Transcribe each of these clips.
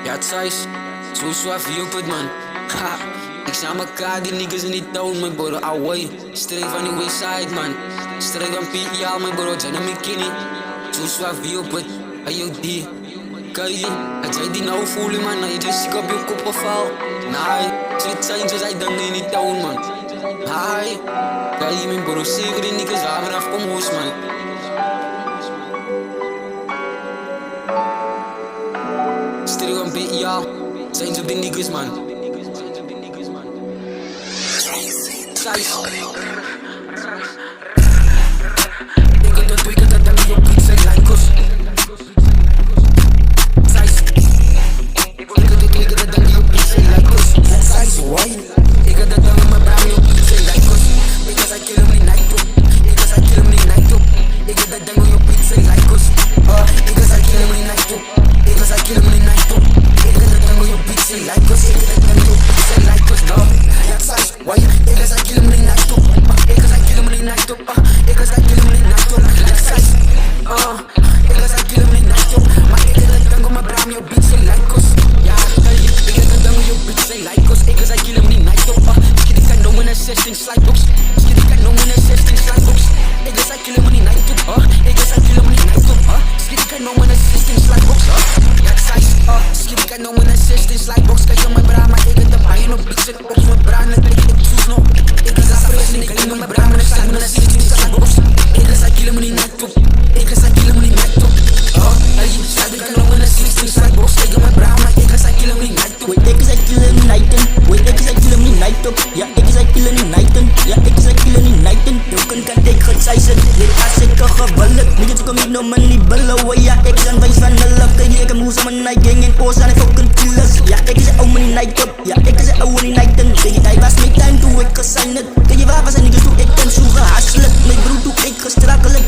Ja, het is zo suave op het man. Ha, ik sta elkaar, die niggas in die town, mijn bro. Away, streek van die westside, man. Streek van PIA, mijn bro. Jana McKinney, zo suave op het. Ayo, die. Kijk, als jij die nou voelen, man, dan je just ziek op je kop geval. Nee, zoiets zijn zoals hij dan in die town, man. Hai, kijk, mijn bro, zeker die niggas waar we afkomen, hoes, man. Streek van PIA, zijn zo die niggas, man. Ja, ik is killen in nighten. Ja, ik is killen in nighten. Je kunt kan ik het zeizen. Dit als ik er gewillig. Niet het kom ik nog maar niet bellen. Ja, ik zijn wijs van de lukken. Ik heb moes aan mijn night gang en oors aan ik ook een killers. Ja, ik is ouwe in night up. Ja, ik is ouwe in nighten. Weet je, hij was mijn time toen ik gezien het. Weet je waar was en ik toen ik kan zo gehasselen. Mijn broer toen ik gestrakkelen.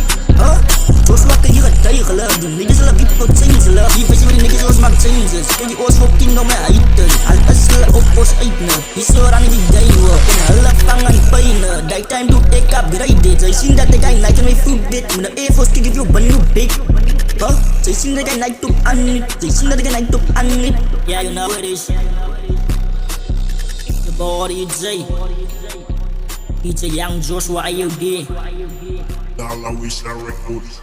Zoals wakker je getuigelen. Die niggas zullen diep tot zinzelen. Die vis je met die niggas zoals maakt zinzels. Kijk die oors fucking nog maar uiten. Al is zullen op oors uiten. Die soor aan die dijwe. En hulle vangen pijnen. Die time doe ik upgrade. Zij zien dat ik een night in mijn food dit. Met een Airforce kick ik je op een new big. Zij zien dat ik een night op aan niet. Zij zien dat ik een night op aan niet. Yeah, you know it is. The body DJ Young Joshua IOD. Dollar Wista Records.